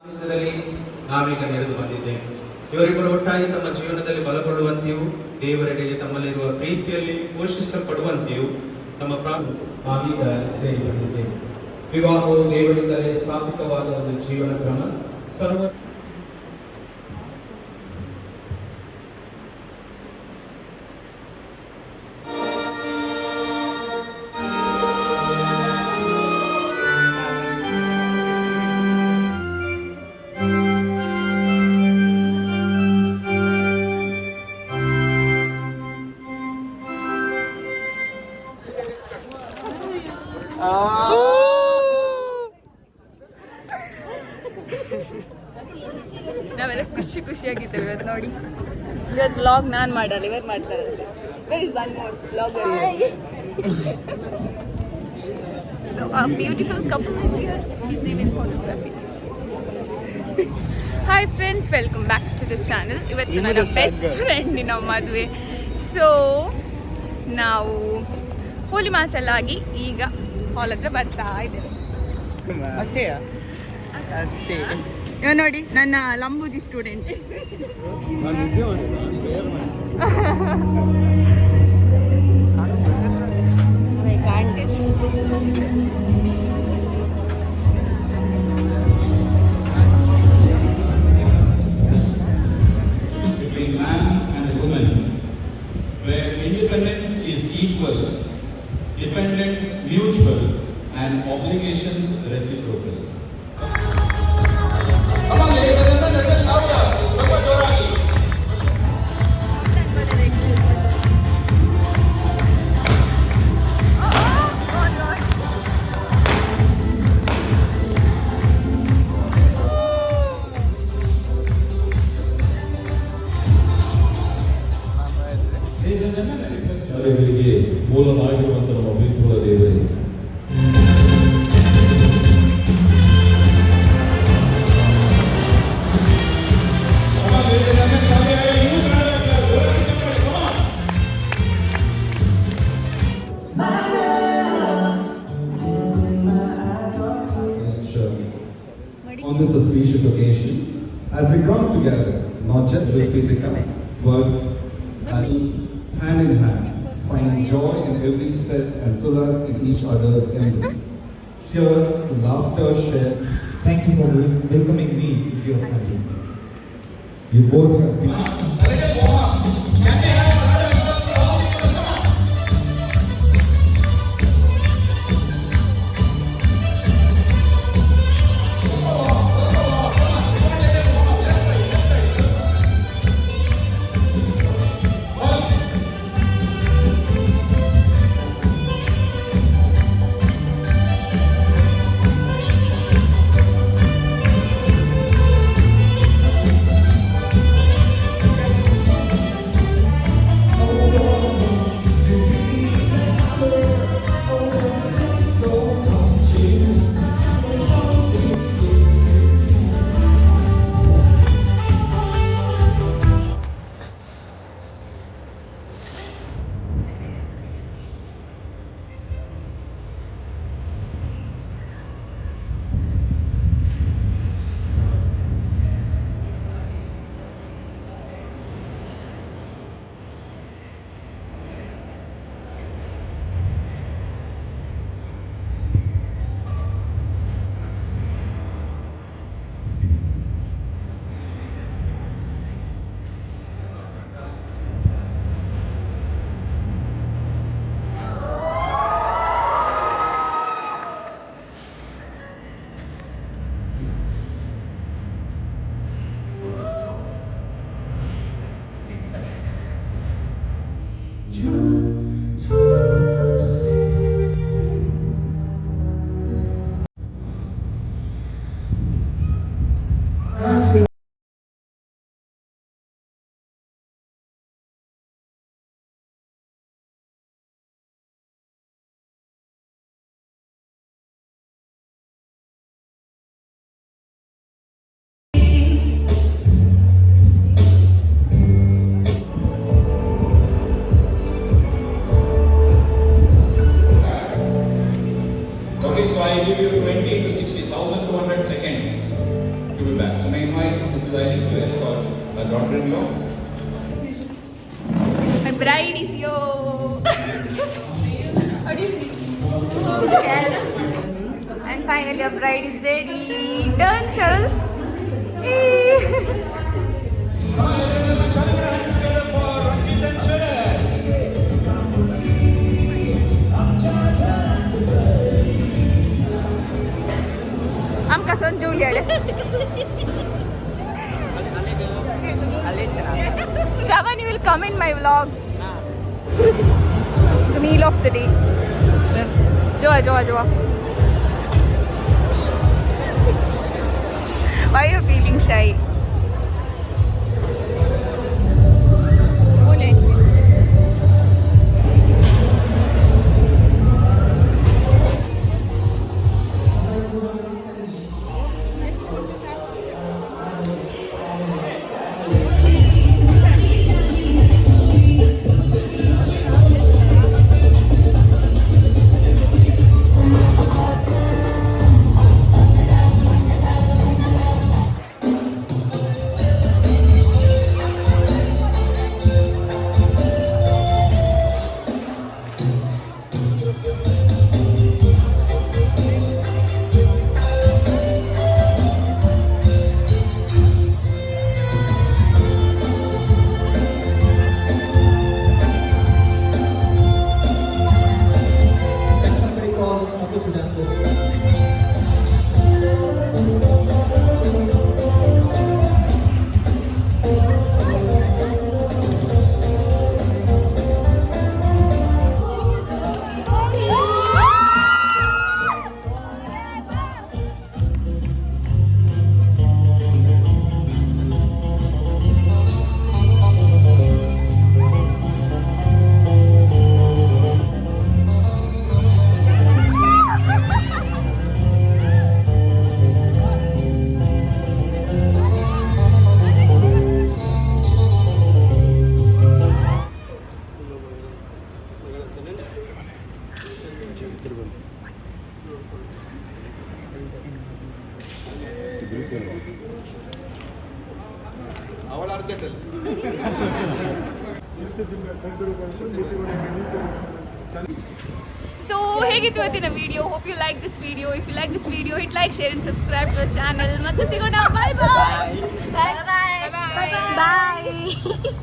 ದಲ್ಲಿ ನಾವೀಗ ನೆರೆದು ಬಂದಿದ್ದೇವೆ. ಇವರಿಬ್ಬರು ಒಟ್ಟಾಗಿ ತಮ್ಮ ಜೀವನದಲ್ಲಿ ಬಲಗೊಳ್ಳುವಂತೆಯೂ ದೇವರೆಡೆಗೆ ತಮ್ಮಲ್ಲಿರುವ ಪ್ರೀತಿಯಲ್ಲಿ ಪೋಷಿಸಲ್ಪಡುವಂತೆಯೂ ನಾವೀಗ ಸೇರಿ ಬಂದಿದ್ದೇವೆ. ವಿವಾಹವು ದೇವರಿಂದಲೇ ಸ್ಥಾಪಿತವಾದ ಒಂದು ಜೀವನ ಕ್ರಮ. ಸರ್ವ ನಾವೆಲ್ಲ ಖುಷಿಯಾಗಿದ್ದೇವೆ ಇವತ್ತು. ನೋಡಿ, ಇವತ್ತು ವ್ಲಾಗ್ ನಾನು ಮಾಡಲ್ಲ, ಇವರು ಮಾಡ್ತಾರಂತೆ. Where is one more vlogger. So a beautiful couple is here, busy with photography. Hi friends, welcome back to the channel. ಇವತ್ತು ನನ್ನ ಬೆಸ್ಟ್ ಫ್ರೆಂಡಿನ ಮದುವೆ. ಸೊ ನಾವು ಹೋಲಿ ಮಾಸ್ ಎಲ್ಲ ಆಗಿ ಈಗ ಹಾಲ್ ಹತ್ರ ಬರ್ತಾ ಇದ್ದೇವೆ. ಅಷ್ಟೇ ನೋಡಿ, ನನ್ನ ಲಂಬೂಜಿ student. Between man and woman, where independence is equal, dependence mutual, and obligations reciprocal. ಕಾರ್ಯಗಳಿಗೆ ಮೂಲನಾಗಿರುವಂಥ ನಮ್ಮ ಪ್ರೀತಿಗಳ ದೇವರೇ, on this auspicious occasion, as we come together, not just with Pritika, works hand in hand, finding joy in every step and solace in each other's embrace. Here's to laughter shared. Thank you for welcoming me into your family. You both have been. I give you 20 to 60,200 seconds to to be back. So may I invite Mrs. Eileen to escort her daughter-in-law. My bride is here. How do you see? And finally, your bride is ready. Done, Charles. I'm Kason Julia. Shavan, you will come in my vlog. The meal of the day. Joa. Why are you feeling shy? Cool ice cream. Can somebody call Uncle Sudan? So, ಹೇಗಿತ್ತು ಇವತ್ತಿನ video? Hope you like this video. If you like this video, hit like, share and subscribe to channel. ಮತ್ತೆ ಸಿಗೋಣ. ಬಾಯ್ ಬಾಯ್. ಬಾಯ್ ಬಾಯ್.